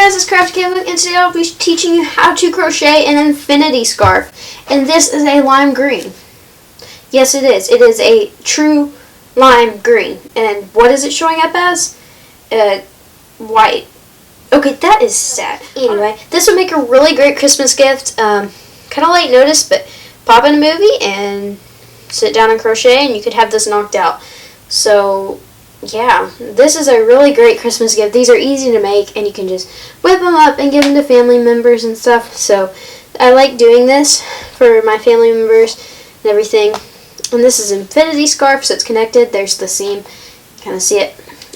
guys, it's Crafty Kevin, and today I'll be teaching you how to crochet an infinity scarf. And this is a lime green. Yes, it is. It is a true lime green. And what is it showing up as? White. Okay, that is sad. Anyway, this would make a really great Christmas gift. Kind of late notice, but pop in a movie and sit down and crochet, and you could have this knocked out. So yeah, this is a really great Christmas gift. These are easy to make, and you can just whip them up and give them to family members and stuff. So I like doing this for my family members and everything. And this is infinity scarf, so it's connected. There's the seam. Kind of see it.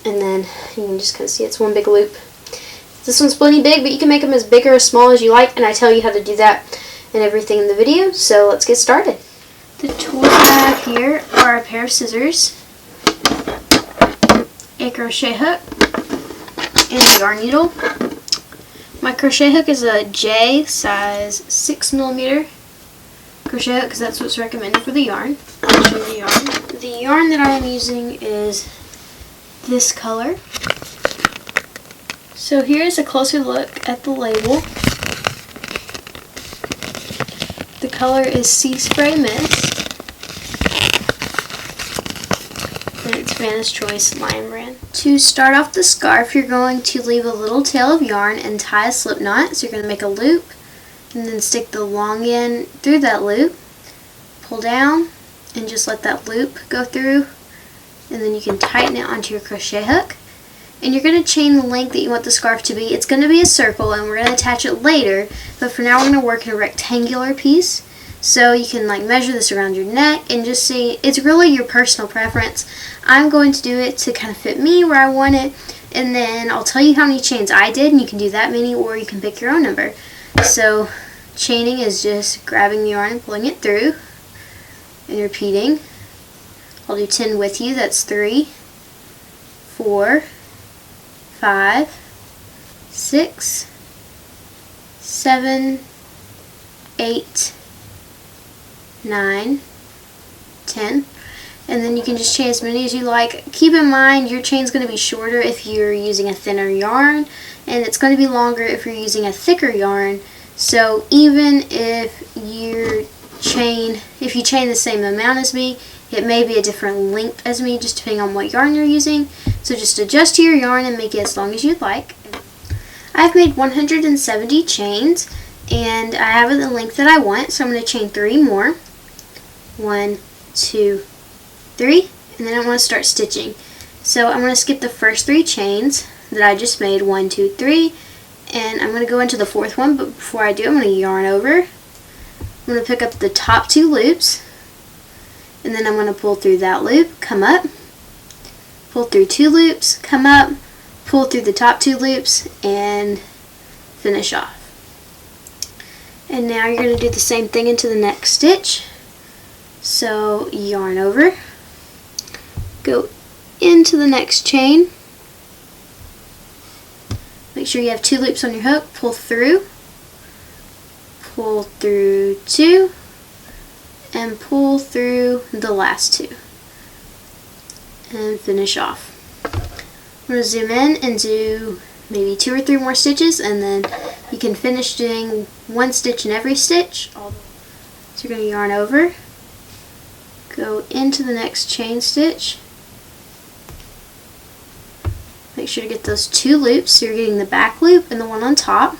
And then you can just kind of see it's one big loop. This one's plenty big, but you can make them as big or as small as you like, and I tell you how to do that and everything in the video. So let's get started. The tools I have here are a pair of scissors, a crochet hook, and a yarn needle. My crochet hook is a J size 6mm crochet hook because that's what's recommended for the yarn. I'll show you the yarn. The yarn that I am using is this color. So here's a closer look at the label. The color is Sea Spray Mist. And it's Vanna's Choice Lime brand. To start off the scarf, you're going to leave a little tail of yarn and tie a slip knot. So you're going to make a loop and then stick the long end through that loop. Pull down and just let that loop go through. And then you can tighten it onto your crochet hook. And you're going to chain the length that you want the scarf to be. It's going to be a circle, and we're going to attach it later. But for now, we're going to work in a rectangular piece. So you can measure this around your neck and just see. It's really your personal preference. I'm going to do it to kind of fit me where I want it. And then I'll tell you how many chains I did, and you can do that many, or you can pick your own number. So chaining is just grabbing the yarn and pulling it through and repeating. I'll do 10 with you. That's 3, 4, 5, 6, 7, 8, 9, 10. And then you can just chain as many as you like. Keep in mind your chain's going to be shorter if you're using a thinner yarn, and it's going to be longer if you're using a thicker yarn. So even if you chain the same amount as me, it may be a different length as me, just depending on what yarn you're using. So just adjust to your yarn and make it as long as you'd like. I've made 170 chains, and I have it the length that I want, so I'm going to chain 3 more. 1, 2, 3, and then I want to start stitching. So I'm going to skip the first 3 chains that I just made, 1, 2, 3, and I'm going to go into the 4th one, but before I do, I'm going to yarn over. I'm going to pick up the top 2 loops, and then I'm going to pull through that loop, come up, pull through 2 loops, come up, pull through the top 2 loops, and finish off. And now you're going to do the same thing into the next stitch. So yarn over, go into the next chain, make sure you have 2 loops on your hook, pull through 2, and pull through the last 2 and finish off. I'm going to zoom in and do maybe 2 or 3 more stitches, and then you can finish doing 1 stitch in every stitch. So you're going to yarn over, go into the next chain stitch, make sure to get those 2 loops, so you're getting the back loop and the one on top,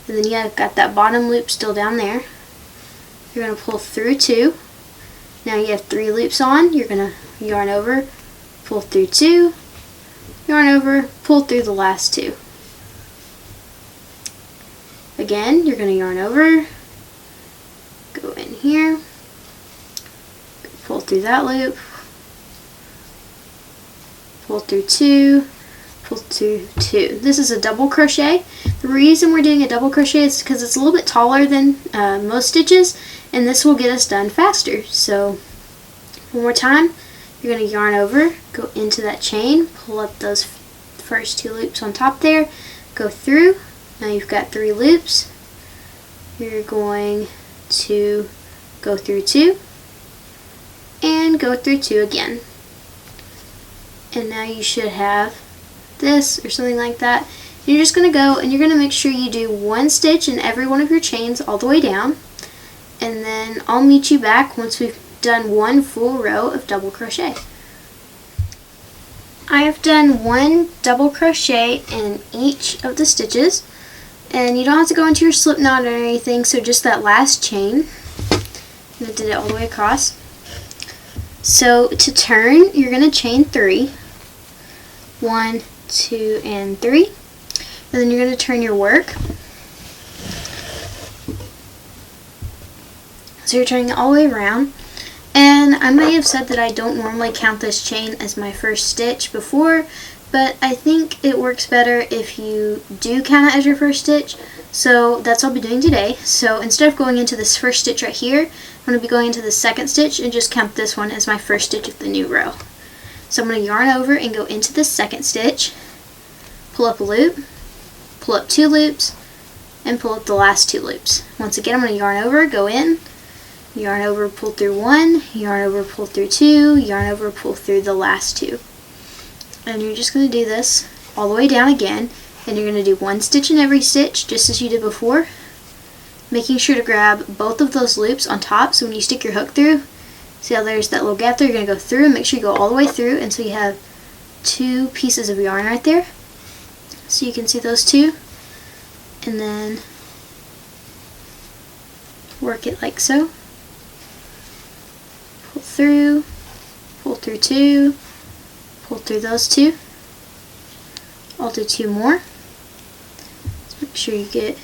and then you have got that bottom loop still down there. You're going to pull through 2. Now you have 3 loops on. You're going to yarn over, pull through 2, yarn over, pull through the last 2. Again, you're going to yarn over, go in here, pull through that loop, pull through 2, pull through 2. This is a double crochet. The reason we're doing a double crochet is because it's a little bit taller than most stitches, and this will get us done faster. So one more time, you're going to yarn over, go into that chain, pull up those first 2 loops on top there, go through. Now you've got 3 loops. You're going to go through 2 and go through 2 again. And now you should have this or something like that. You're just going to go and you're going to make sure you do 1 stitch in every one of your chains all the way down, and then I'll meet you back once we've done 1 full row of double crochet. I have done 1 double crochet in each of the stitches, and you don't have to go into your slip knot or anything, so just that last chain. And I did it all the way across. So to turn, you're going to chain 3. 1, 2, and 3. And then you're going to turn your work. So you're turning it all the way around. And I might have said that I don't normally count this chain as my first stitch before, but I think it works better if you do count it as your first stitch. So that's what I'll be doing today. So instead of going into this first stitch right here, I'm going to be going into the second stitch and just count this one as my first stitch of the new row. So I'm going to yarn over and go into the second stitch, pull up a loop, pull up 2 loops, and pull up the last 2 loops. Once again, I'm going to yarn over, go in, yarn over, pull through 1, yarn over, pull through 2, yarn over, pull through the last 2. And you're just going to do this all the way down again, and you're going to do 1 stitch in every stitch just as you did before, making sure to grab both of those loops on top, so when you stick your hook through, see how there's that little gap there, you're going to go through and make sure you go all the way through until you have 2 pieces of yarn right there. So you can see those 2, and then work it like so. Pull through 2, pull through those 2. I'll do 2 more. Let's make sure you get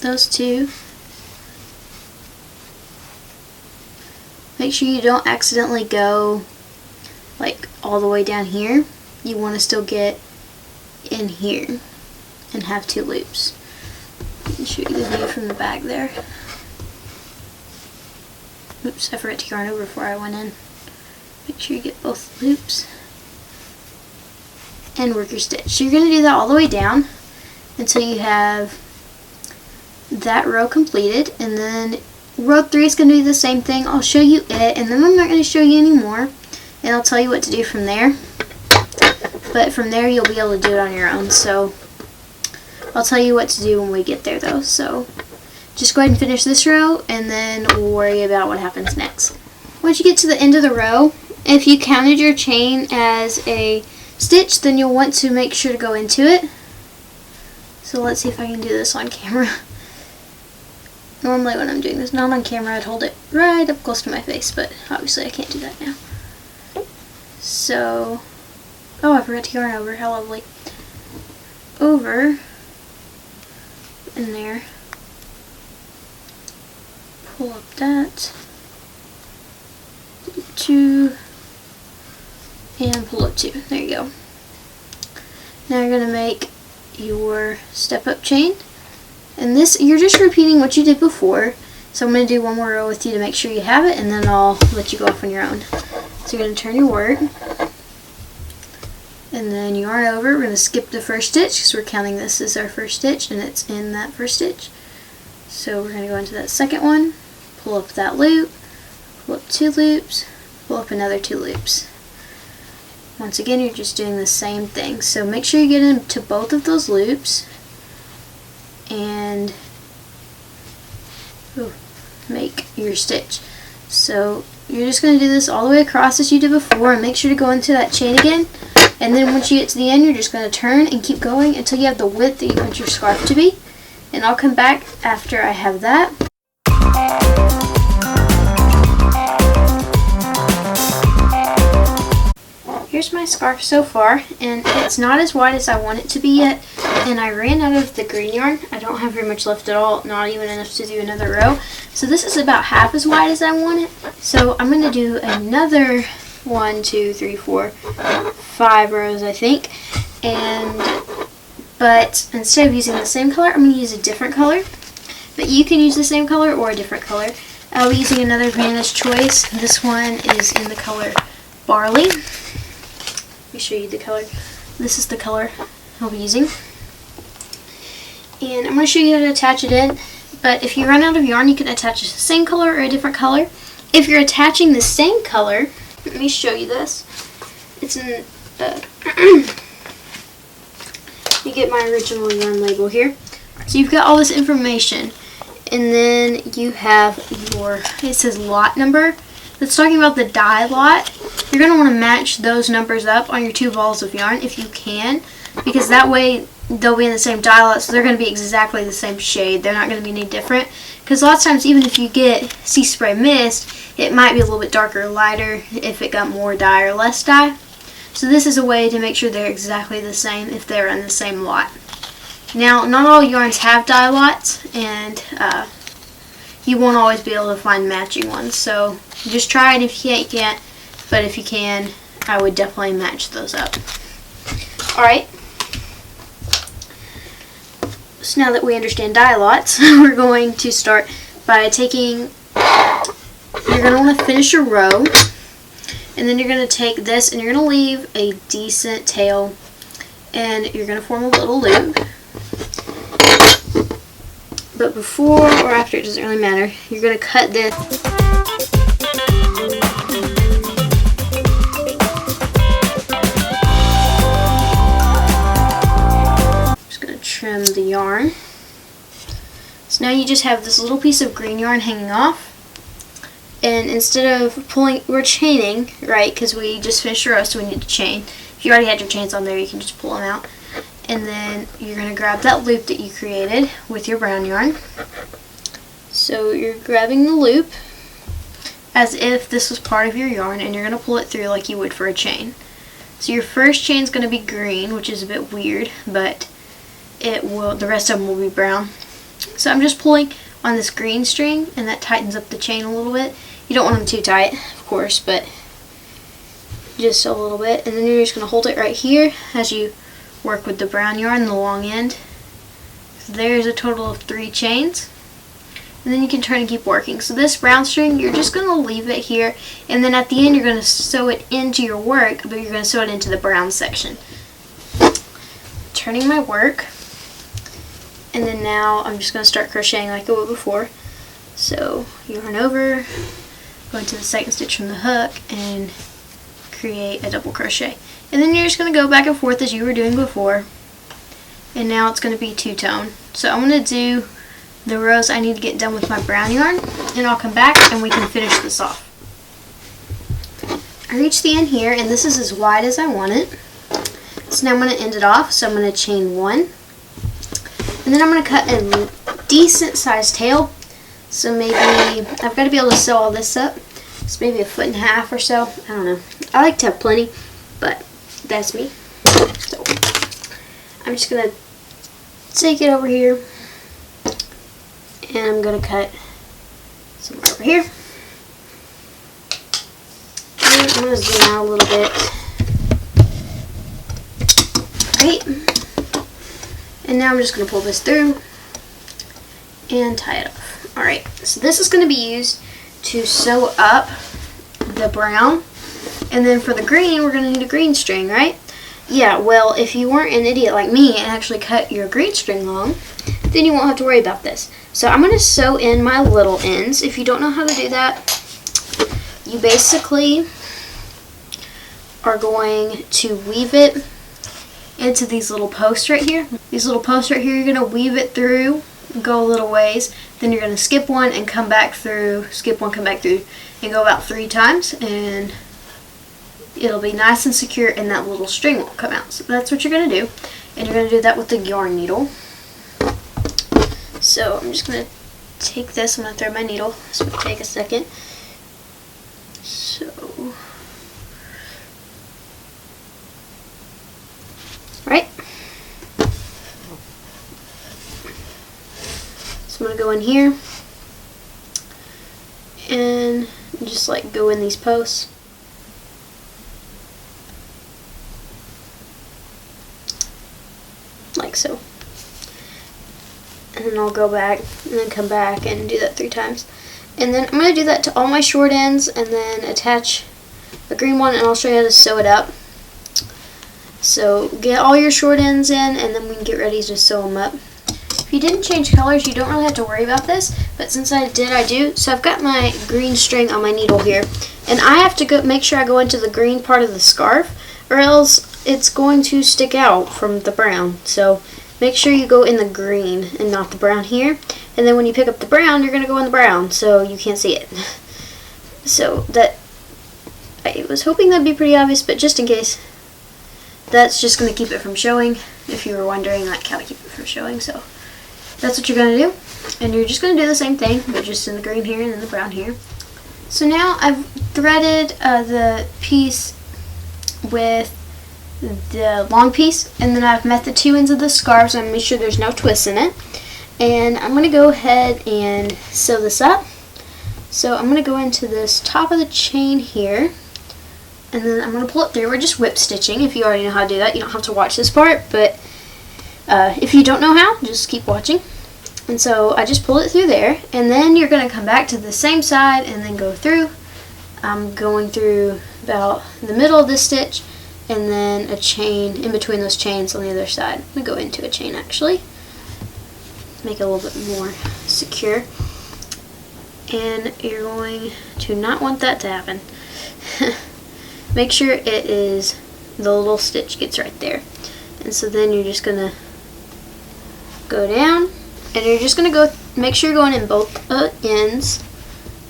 those 2. Make sure you don't accidentally go like all the way down here. You want to still get in here and have 2 loops. Let me show you the view from the back there. Oops, I forgot to yarn over before I went in. Make sure you get both loops and work your stitch. So you're going to do that all the way down until you have that row completed, and then row 3 is going to be the same thing. I'll show you it, and then I'm not going to show you anymore, and I'll tell you what to do from there. But from there you'll be able to do it on your own, so I'll tell you what to do when we get there though. So just go ahead and finish this row, and then we'll worry about what happens next. Once you get to the end of the row, if you counted your chain as a stitch, then you'll want to make sure to go into it. So let's see if I can do this on camera. Normally when I'm doing this not on camera, I'd hold it right up close to my face, but obviously I can't do that now. So, oh, I forgot to yarn over, how lovely. Over, in there, pull up that, 2, and pull up 2. There you go. Now you're going to make your step up chain, and this you're just repeating what you did before. So I'm going to do 1 more row with you to make sure you have it, and then I'll let you go off on your own. So you're going to turn your work, and then yarn over. We're going to skip the first stitch because we're counting this as our first stitch, and it's in that first stitch. So we're going to go into that second one, pull up that loop, pull up 2 loops, pull up another 2 loops. Once again, you're just doing the same thing. So make sure you get into both of those loops and make your stitch. So you're just going to do this all the way across as you did before, and make sure to go into that chain again. And then once you get to the end, you're just going to turn and keep going until you have the width that you want your scarf to be. And I'll come back after I have that. Here's my scarf so far, and it's not as wide as I want it to be yet, and I ran out of the green yarn. I don't have very much left at all, not even enough to do another row. So this is about half as wide as I want it. So I'm going to do another 1, 2, 3, 4, 5 rows, I think. But instead of using the same color, I'm going to use a different color. But you can use the same color or a different color. I'll be using another Magnus Chase. This one is in the color Barley. Let me show you the color. This is the color I'll be using. And I'm going to show you how to attach it in. But if you run out of yarn, you can attach the same color or a different color. If you're attaching the same color, let me show you this. It's in You get my original yarn label here. So you've got all this information, and then you have it says lot number. That's talking about the dye lot. You're going to want to match those numbers up on your 2 balls of yarn if you can, because that way they'll be in the same dye lot, so they're going to be exactly the same shade. They're not going to be any different, because a lot of times even if you get Sea Spray Mist, it might be a little bit darker or lighter if it got more dye or less dye. So this is a way to make sure they're exactly the same if they're in the same lot. Now, not all yarns have dye lots, and you won't always be able to find matching ones. So just try it. If you can't, you can't. But if you can, I would definitely match those up. Alright. So now that we understand dye lots, we're going to start by taking, you're going to want to finish your row. And then you're going to take this and you're going to leave a decent tail, and you're going to form a little loop. But before or after, it doesn't really matter, you're going to cut this. Just going to trim the yarn. So now you just have this little piece of green yarn hanging off. And instead of pulling, we're chaining, right, because we just finished the row, so we need to chain. If you already had your chains on there, you can just pull them out. And then you're going to grab that loop that you created with your brown yarn. So you're grabbing the loop as if this was part of your yarn, and you're going to pull it through like you would for a chain. So your first chain is going to be green, which is a bit weird, but the rest of them will be brown. So I'm just pulling on this green string, and that tightens up the chain a little bit. You don't want them too tight, of course, but just a little bit. And then you're just going to hold it right here as you work with the brown yarn, the long end. So there's a total of 3 chains. And then you can turn and keep working. So this brown string, you're just going to leave it here, and then at the end you're going to sew it into your work, but you're going to sew it into the brown section. Turning my work. And then now I'm just going to start crocheting like I would before. So yarn over, go into the second stitch from the hook, and create a double crochet. And then you're just going to go back and forth as you were doing before. And now it's going to be two-tone. So I'm going to do the rows I need to get done with my brown yarn, and I'll come back and we can finish this off. I reached the end here, and this is as wide as I want it. So now I'm going to end it off. So I'm going to chain 1. And then I'm going to cut a decent sized tail. So maybe, I've got to be able to sew all this up. It's maybe 1.5 feet or so. I don't know. I like to have plenty, but that's me. So I'm just going to take it over here. And I'm going to cut somewhere over here. And I'm going to zoom out a little bit. Right. And now I'm just going to pull this through and tie it off. Alright, so this is going to be used to sew up the brown. And then for the green, we're going to need a green string, right? Yeah, well, if you weren't an idiot like me and actually cut your green string long, then you won't have to worry about this. So I'm going to sew in my little ends. If you don't know how to do that, you basically are going to weave it into these little posts right here. These little posts right here, you're going to weave it through, go a little ways, then you're going to skip one and come back through, skip one, come back through, and go about 3 times, and it'll be nice and secure and that little string won't come out. So that's what you're going to do, and you're going to do that with the yarn needle. So I'm just going to take this, I'm going to thread my needle, this will take a second. So, right. So I'm going to go in here and just like go in these posts. Like so. And then I'll go back and then come back and do that 3 times. And then I'm going to do that to all my short ends and then attach a green one, and I'll show you how to sew it up. So get all your short ends in, and then we can get ready to sew them up. If you didn't change colors, you don't really have to worry about this, but since I did, I do. So I've got my green string on my needle here, and I have to go make sure I go into the green part of the scarf, or else it's going to stick out from the brown. So make sure you go in the green and not the brown here. And then when you pick up the brown, you're going to go in the brown so you can't see it. So that, I was hoping that'd be pretty obvious, but just in case, that's just going to keep it from showing, if you were wondering like how to keep it from showing. So that's what you're going to do. And you're just going to do the same thing, but just in the green here and then the brown here. So now I've threaded the piece with the long piece, and then I've met the two ends of the scarf, so I'm make sure there's no twists in it. And I'm going to go ahead and sew this up. So I'm going to go into this top of the chain here, and then I'm going to pull it through. We're just whip stitching. If you already know how to do that, you don't have to watch this part, but if you don't know how, just keep watching. And so I just pulled it through there, and then you're going to come back to the same side and then go through. I'm going through about the middle of this stitch, and then a chain in between those chains on the other side. I'm going to go into a chain actually, make it a little bit more secure. And you're going to not want that to happen. Make sure it is, the little stitch gets right there. And so then you're just going to go down, and you're just going to go, make sure you're going in both ends.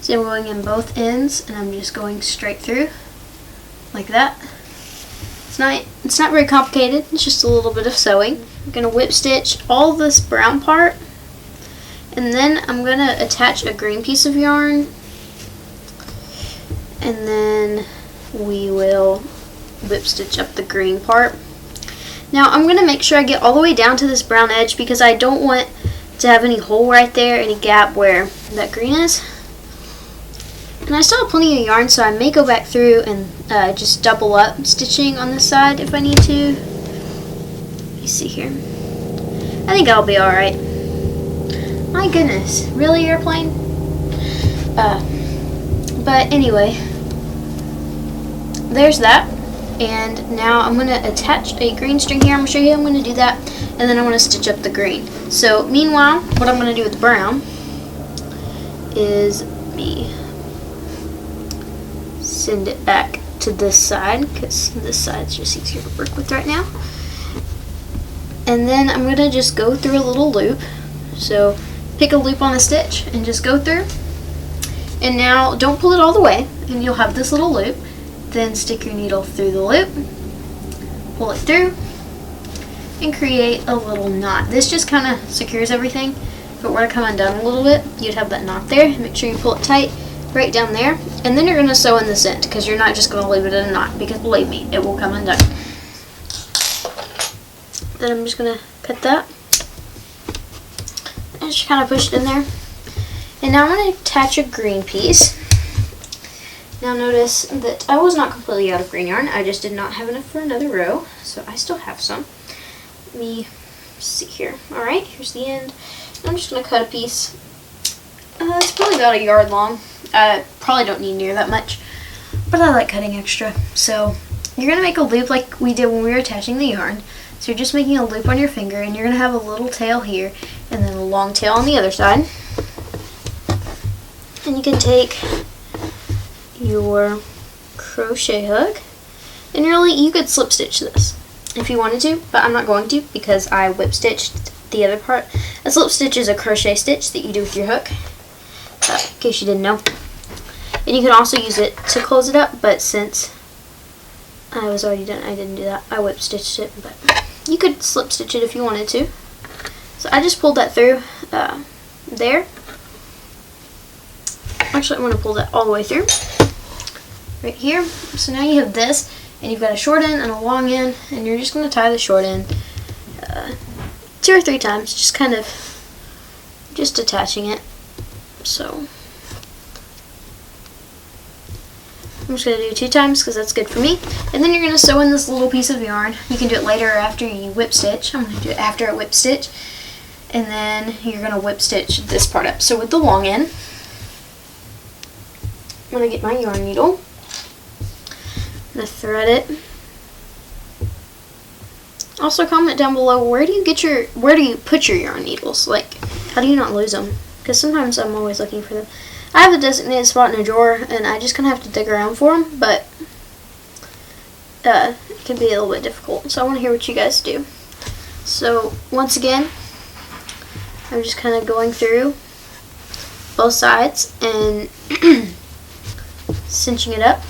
So I'm going in both ends, and I'm just going straight through like that. It's not very complicated. It's just a little bit of sewing. I'm going to whip stitch all this brown part, and then I'm going to attach a green piece of yarn, and then we will whip stitch up the green part. Now I'm going to make sure I get all the way down to this brown edge, because I don't want to have any hole right there, any gap where that green is. And I still have plenty of yarn, so I may go back through and just double up stitching on this side if I need to. Let me see here. I think I'll be alright. My goodness, really, airplane? But anyway, there's that. And now I'm going to attach a green string here. I'm going to show you how I'm going to do that. And then I'm going to stitch up the green. So meanwhile, what I'm going to do with the brown is send it back to this side, because this side's just easier to work with right now. And then I'm going to just go through a little loop. So pick a loop on a stitch and just go through. And now don't pull it all the way, and you'll have this little loop. Then stick your needle through the loop, pull it through, and create a little knot. This just kind of secures everything. If it were to come undone a little bit, you'd have that knot there. Make sure you pull it tight right down there, and then you're going to sew in this end, because you're not just going to leave it in a knot, because believe me, it will come undone. Then I'm just going to cut that and just kind of push it in there. And now I'm going to attach a green piece. Now notice that I was not completely out of green yarn. I just did not have enough for another row, so I still have some. Let me see here. Alright, here's the end. I'm just going to cut a piece. It's probably about a yard long. I probably don't need near that much, but I like cutting extra. So you're going to make a loop like we did when we were attaching the yarn. So you're just making a loop on your finger, and you're going to have a little tail here, and then a long tail on the other side. And you can take your crochet hook, and really you could slip stitch this if you wanted to, but I'm not going to, because I whip stitched the other part. A slip stitch is a crochet stitch that you do with your hook, in case you didn't know. And you can also use it to close it up, but since I was already done, I didn't do that. I whip stitched it, but you could slip stitch it if you wanted to. So I just pulled that through there. Actually, I'm going to pull that all the way through right here. So now you have this, and you've got a short end and a long end, and you're just going to tie the short end 2 or 3 times, just kind of just attaching it. So I'm just going to do 2 times because that's good for me. And then you're going to sew in this little piece of yarn. You can do it later or after you whip stitch. I'm going to do it after I whip stitch. And then you're going to whip stitch this part up. So with the long end, I'm going to get my yarn needle. I'm going to thread it. Also comment down below, where do you put your yarn needles? Like, how do you not lose them? Because sometimes I'm always looking for them. I have a designated spot in a drawer, and I just kind of have to dig around for them, but in can be a little bit difficult. So I want to hear what you guys do. So once again, I'm just kind of going through both sides and cinching it up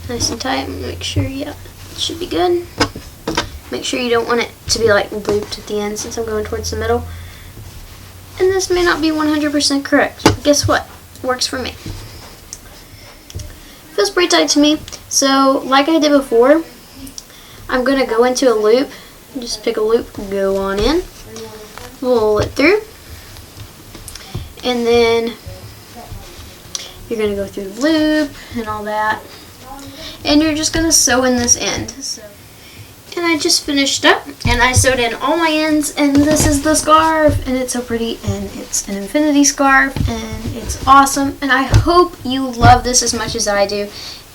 nice and tight. Make sure, yeah, it should be good. Make sure you don't want it to be like looped at the end since I'm going towards the middle. And this may not be 100% correct, but guess what? It works for me. Feels pretty tight to me. So like I did before, I'm going to go into a loop. Just pick a loop, go on in, pull it through, and then you're going to go through the loop and all that, and you're just going to sew in this end. And I just finished up, and I sewed in all my ends, and this is the scarf, and it's so pretty, and it's an infinity scarf, and it's awesome, and I hope you love this as much as I do.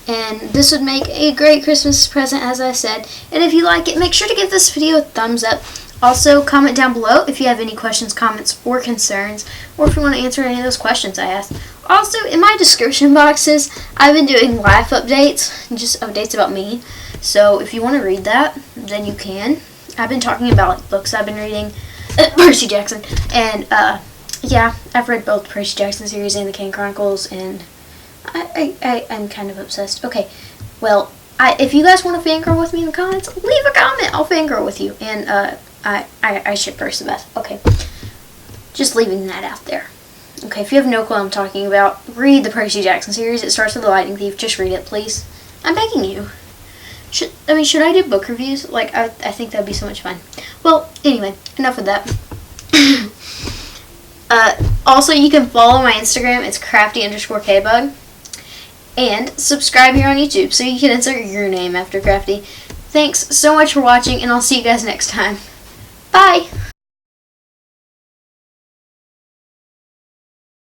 And this would make a great Christmas present, as I said. And if you like it, make sure to give this video a thumbs up. Also, comment down below if you have any questions, comments, or concerns, or if you want to answer any of those questions I asked. Also, in my description boxes, I've been doing life updates, just updates about me. So if you want to read that, then you can. I've been talking about like books I've been reading, Percy Jackson, and yeah, I've read both the Percy Jackson series and the Kane Chronicles, and I'm kind of obsessed. Okay, well, if you guys want to fangirl with me in the comments, leave a comment. I'll fangirl with you. And I ship Percy the best. Okay, just leaving that out there. Okay, if you have no clue what I'm talking about, read the Percy Jackson series. It starts with the Lightning Thief. Just read it, please. I'm begging you. Should I do book reviews? Like, I think that'd be so much fun. Well, anyway, enough of that. Also, you can follow my Instagram. It's crafty_kbug. And subscribe here on YouTube so you can insert your name after Crafty. Thanks so much for watching, and I'll see you guys next time. Bye!